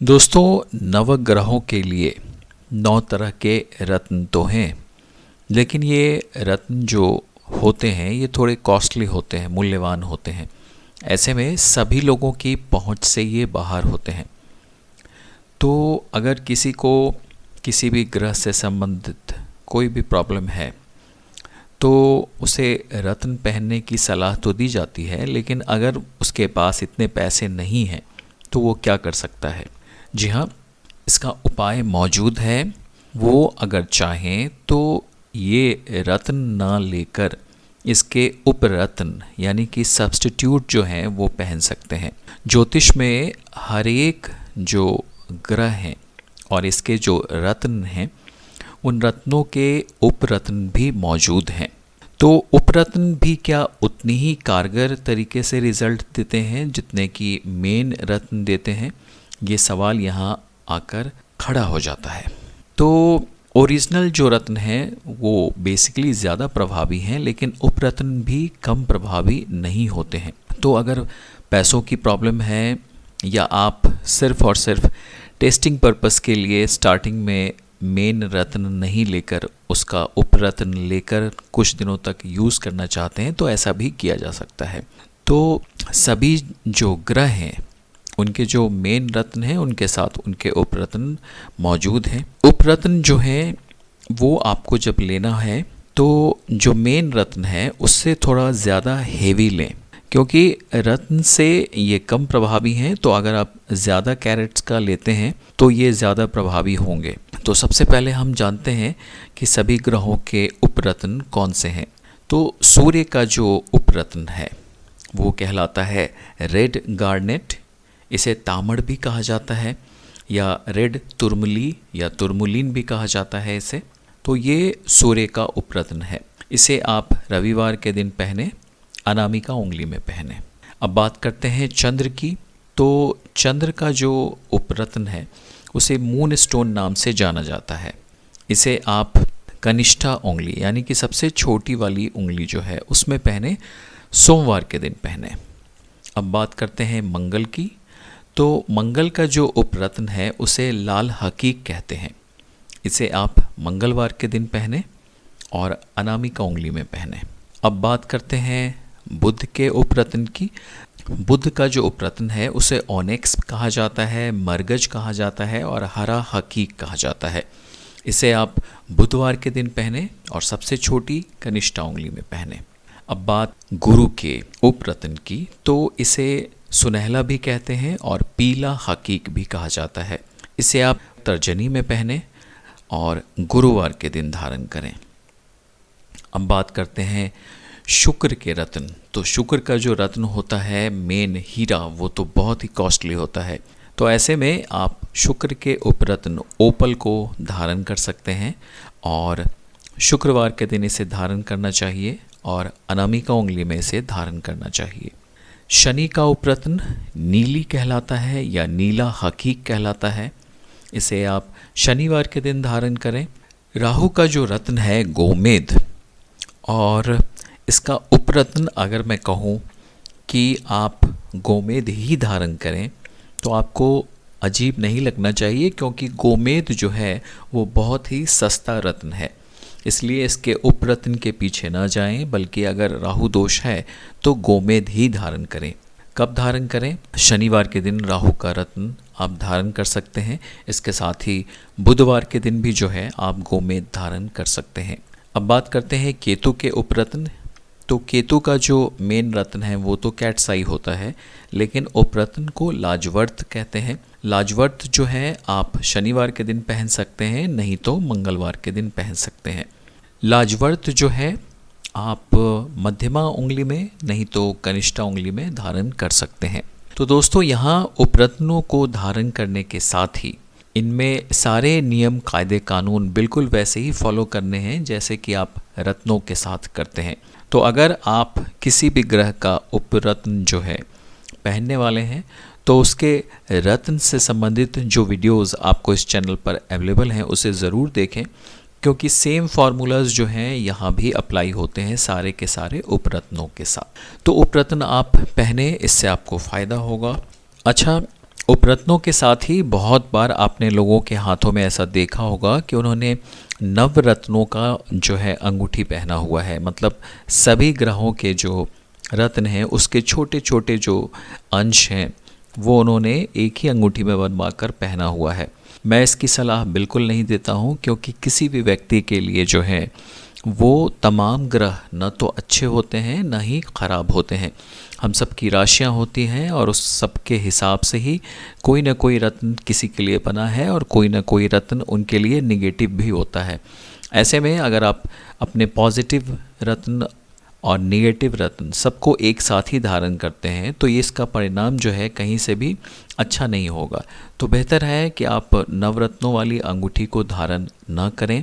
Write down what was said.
दोस्तों, नवग्रहों के लिए 9 तरह के रत्न तो हैं, लेकिन ये रत्न जो होते हैं ये थोड़े कॉस्टली होते हैं, मूल्यवान होते हैं। ऐसे में सभी लोगों की पहुंच से ये बाहर होते हैं। तो अगर किसी को किसी भी ग्रह से संबंधित कोई भी प्रॉब्लम है तो उसे रत्न पहनने की सलाह तो दी जाती है, लेकिन अगर उसके पास इतने पैसे नहीं हैं तो वो क्या कर सकता है? जी हाँ, इसका उपाय मौजूद है। वो अगर चाहें तो ये रत्न ना लेकर इसके उपरत्न यानी कि सब्स्टिट्यूट जो हैं वो पहन सकते हैं। ज्योतिष में हर एक जो ग्रह हैं और इसके जो रत्न हैं उन रत्नों के उपरत्न भी मौजूद हैं। तो उपरत्न भी क्या उतनी ही कारगर तरीके से रिजल्ट देते हैं जितने कि मेन रत्न देते हैं? ये सवाल यहाँ आकर खड़ा हो जाता है। तो ओरिजिनल जो रत्न हैं वो बेसिकली ज़्यादा प्रभावी हैं, लेकिन उपरत्न भी कम प्रभावी नहीं होते हैं। तो अगर पैसों की प्रॉब्लम है या आप सिर्फ और सिर्फ टेस्टिंग पर्पस के लिए स्टार्टिंग में मेन रत्न नहीं लेकर उसका उपरत्न लेकर कुछ दिनों तक यूज़ करना चाहते हैं तो ऐसा भी किया जा सकता है। तो सभी जो ग्रह हैं उनके जो मेन रत्न हैं उनके साथ उनके उपरत्न मौजूद हैं। उपरत्न जो है वो आपको जब लेना है तो जो मेन रत्न है उससे थोड़ा ज़्यादा हेवी लें, क्योंकि रत्न से ये कम प्रभावी हैं। तो अगर आप ज़्यादा कैरेट्स का लेते हैं तो ये ज़्यादा प्रभावी होंगे। तो सबसे पहले हम जानते हैं कि सभी ग्रहों के उपरत्न कौन से हैं। तो सूर्य का जो उपरत्न है वो कहलाता है रेड गार्नेट। इसे तामड़ भी कहा जाता है या रेड तुरमली या तुरमुलिन भी कहा जाता है इसे। तो ये सूर्य का उपरत्न है। इसे आप रविवार के दिन पहने, अनामिका उंगली में पहने। अब बात करते हैं चंद्र की। तो चंद्र का जो उपरत्न है उसे मून स्टोन नाम से जाना जाता है। इसे आप कनिष्ठा उंगली यानी कि सबसे छोटी वाली उंगली जो है उसमें पहने, सोमवार के दिन पहने। अब बात करते हैं मंगल की। तो मंगल का जो उपरत्न है उसे लाल हकीक कहते हैं। इसे आप मंगलवार के दिन पहने और अनामिका उंगली में पहने। अब बात करते हैं बुध के उपरत्न की। बुध का जो उपरत्न है उसे ओनेक्स कहा जाता है, मरगज कहा जाता है और हरा हकीक कहा जाता है। इसे आप बुधवार के दिन पहने और सबसे छोटी कनिष्ठा उंगली में पहने। अब बात गुरु के उपरत्न की। तो इसे सुनहला भी कहते हैं और पीला हकीक भी कहा जाता है। इसे आप तर्जनी में पहने और गुरुवार के दिन धारण करें। अब बात करते हैं शुक्र के रत्न। तो शुक्र का जो रत्न होता है मेन हीरा, वो तो बहुत ही कॉस्टली होता है। तो ऐसे में आप शुक्र के उपरत्न ओपल को धारण कर सकते हैं और शुक्रवार के दिन इसे धारण करना चाहिए और अनामिका उंगली में इसे धारण करना चाहिए। शनि का उपरत्न नीली कहलाता है या नीला हकीक कहलाता है। इसे आप शनिवार के दिन धारण करें। राहु का जो रत्न है गोमेद, और इसका उपरत्न अगर मैं कहूँ कि आप गोमेद ही धारण करें तो आपको अजीब नहीं लगना चाहिए, क्योंकि गोमेद जो है वो बहुत ही सस्ता रत्न है। इसलिए इसके उपरत्न के पीछे ना जाएं, बल्कि अगर राहु दोष है तो गोमेद ही धारण करें। कब धारण करें? शनिवार के दिन राहु का रत्न आप धारण कर सकते हैं। इसके साथ ही बुधवार के दिन भी जो है आप गोमेद धारण कर सकते हैं। अब बात करते हैं केतु के उपरत्न। तो केतु का जो मेन रत्न है वो तो कैट्साई होता है, लेकिन उपरत्न को लाजवर्त कहते हैं। लाजवर्त जो है आप शनिवार के दिन पहन सकते हैं, नहीं तो मंगलवार के दिन पहन सकते हैं। लाजवर्त जो है आप मध्यमा उंगली में, नहीं तो कनिष्ठा उंगली में धारण कर सकते हैं। तो दोस्तों, यहाँ उपरत्नों को धारण करने के साथ ही इनमें सारे नियम कायदे कानून बिल्कुल वैसे ही फॉलो करने हैं जैसे कि आप रत्नों के साथ करते हैं। तो अगर आप किसी भी ग्रह का उपरत्न जो है पहनने वाले हैं तो उसके रत्न से संबंधित जो वीडियोस आपको इस चैनल पर अवेलेबल हैं उसे ज़रूर देखें, क्योंकि सेम फार्मूलाज जो हैं यहाँ भी अप्लाई होते हैं सारे के सारे उपरत्नों के साथ। तो उपरत्न आप पहने, इससे आपको फ़ायदा होगा। अच्छा, उपरत्नों के साथ ही बहुत बार आपने लोगों के हाथों में ऐसा देखा होगा कि उन्होंने नवरत्नों का जो है अंगूठी पहना हुआ है। मतलब सभी ग्रहों के जो रत्न हैं उसके छोटे छोटे जो अंश हैं वो उन्होंने एक ही अंगूठी में बनवा कर पहना हुआ है। मैं इसकी सलाह बिल्कुल नहीं देता हूँ, क्योंकि किसी भी व्यक्ति के लिए जो है वो तमाम ग्रह न तो अच्छे होते हैं न ही ख़राब होते हैं। हम सब की राशियाँ होती हैं और उस सब के हिसाब से ही कोई ना कोई रत्न किसी के लिए बना है और कोई ना कोई रत्न उनके लिए निगेटिव भी होता है। ऐसे में अगर आप अपने पॉजिटिव रत्न और निगेटिव रत्न सबको एक साथ ही धारण करते हैं तो ये इसका परिणाम जो है कहीं से भी अच्छा नहीं होगा। तो बेहतर है कि आप नवरत्नों वाली अंगूठी को धारण न करें।